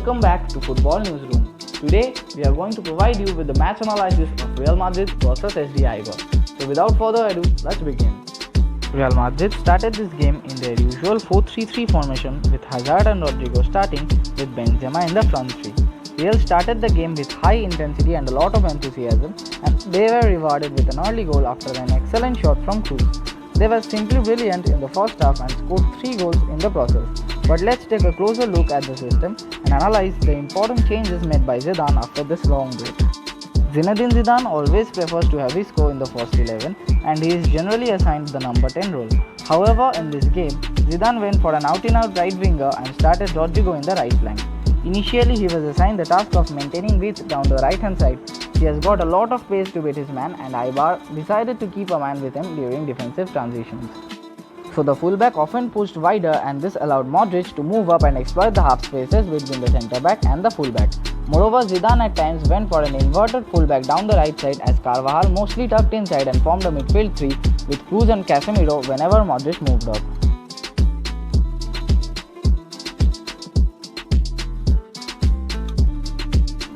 welcome back to Football Newsroom. Today, we are going to provide you with the match analysis of Real Madrid versus SD Eibar. So without further ado, let's begin. Real Madrid started this game in their usual 4-3-3 formation with Hazard and Rodrigo starting with Benzema in the front three. Real started the game with high intensity and a lot of enthusiasm, and they were rewarded with an early goal after an excellent shot from Kroos. They were simply brilliant in the first half and scored 3 goals in the process. But let's take a closer look at the system and analyze the important changes made by Zidane after this long break. Zinedine Zidane always prefers to have his score in the first 11 and he is generally assigned the number 10 role. However, in this game, Zidane went for an out-and-out right winger and started Rodrigo in the right flank. Initially, he was assigned the task of maintaining width down the right-hand side. He has got a lot of pace to beat his man and Eibar decided to keep a man with him during defensive transitions. So the fullback often pushed wider and this allowed Modric to move up and exploit the half spaces between the centre-back and the fullback. Moreover, Zidane at times went for an inverted fullback down the right side as Carvajal mostly tucked inside and formed a midfield three with Kroos and Casemiro whenever Modric moved up.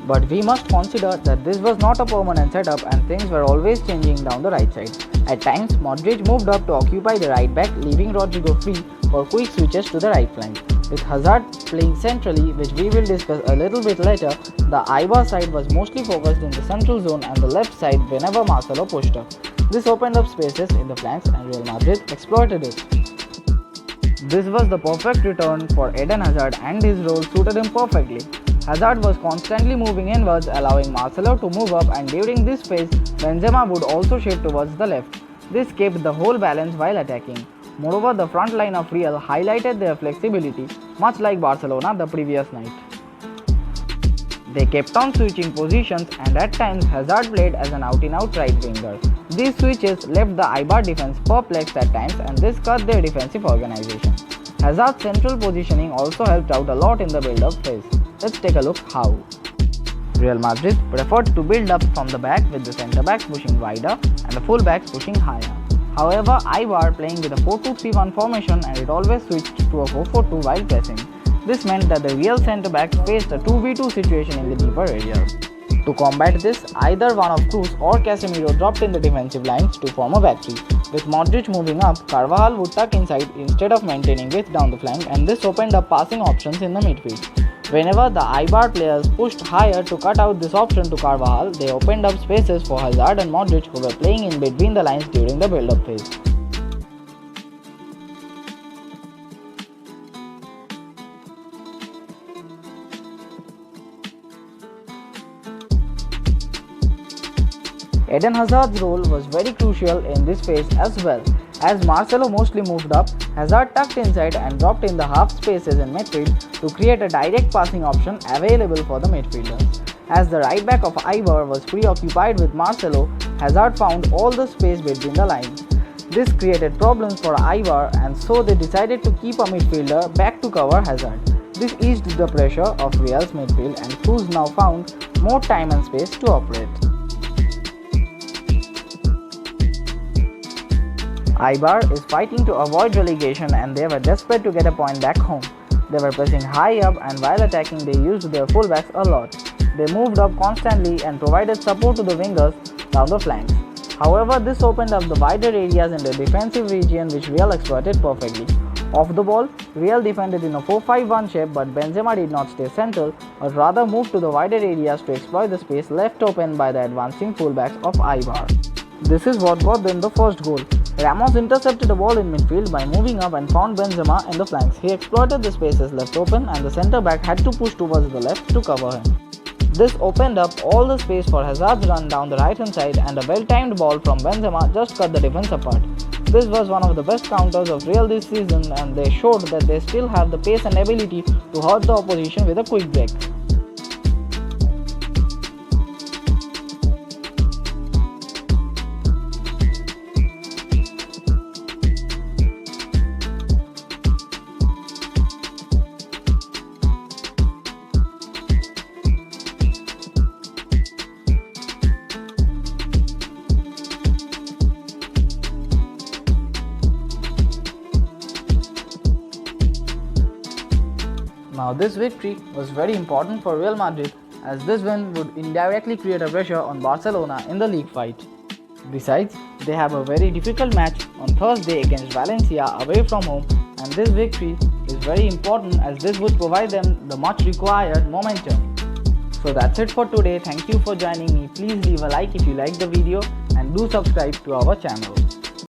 But we must consider that this was not a permanent setup and things were always changing down the right side. At times, Modric moved up to occupy the right back, leaving Rodrigo free for quick switches to the right flank. With Hazard playing centrally, which we will discuss a little bit later, the Eibar side was mostly focused in the central zone and the left side whenever Marcelo pushed up. This opened up spaces in the flanks and Real Madrid exploited it. This was the perfect return for Eden Hazard and his role suited him perfectly. Hazard was constantly moving inwards, allowing Marcelo to move up, and during this phase, Benzema would also shift towards the left. This kept the whole balance while attacking. Moreover, the front line of Real highlighted their flexibility, much like Barcelona the previous night. They kept on switching positions and at times Hazard played as an out-and-out right winger. These switches left the Eibar defense perplexed at times and this cut their defensive organization. Hazard's central positioning also helped out a lot in the build-up phase. Let's take a look how. Real Madrid preferred to build up from the back with the centre-backs pushing wider and the full-backs pushing higher. However, Eibar playing with a 4-2-3-1 formation and it always switched to a 4-4-2 while pressing. This meant that the Real centre-backs faced a 2v2 situation in the deeper areas. To combat this, either one of Kroos or Casemiro dropped in the defensive lines to form a back three. With Modric moving up, Carvajal would tuck inside instead of maintaining width down the flank and this opened up passing options in the midfield. Whenever the Eibar players pushed higher to cut out this option to Carvajal, they opened up spaces for Hazard and Modric who were playing in between the lines during the build-up phase. Eden Hazard's role was very crucial in this phase as well. As Marcelo mostly moved up, Hazard tucked inside and dropped in the half spaces in midfield to create a direct passing option available for the midfielders. As the right back of Eibar was preoccupied with Marcelo, Hazard found all the space between the lines. This created problems for Eibar and so they decided to keep a midfielder back to cover Hazard. This eased the pressure of Real's midfield and Kroos now found more time and space to operate. Eibar is fighting to avoid relegation and they were desperate to get a point back home. They were pressing high up and while attacking they used their fullbacks a lot. They moved up constantly and provided support to the wingers down the flanks. However, this opened up the wider areas in the defensive region which Real exploited perfectly. Off the ball, Real defended in a 4-5-1 shape but Benzema did not stay central but rather moved to the wider areas to exploit the space left open by the advancing fullbacks of Eibar. This is what got them the first goal. Ramos intercepted the ball in midfield by moving up and found Benzema in the flanks. He exploited the spaces left open and the centre-back had to push towards the left to cover him. This opened up all the space for Hazard's run down the right-hand side and a well-timed ball from Benzema just cut the defense apart. This was one of the best counters of Real this season and they showed that they still have the pace and ability to hurt the opposition with a quick break. Now this victory was very important for Real Madrid as this win would indirectly create a pressure on Barcelona in the league fight. Besides, they have a very difficult match on Thursday against Valencia away from home, and this victory is very important as this would provide them the much required momentum. So that's it for today. Thank you for joining me. Please leave a like if you liked the video and do subscribe to our channel.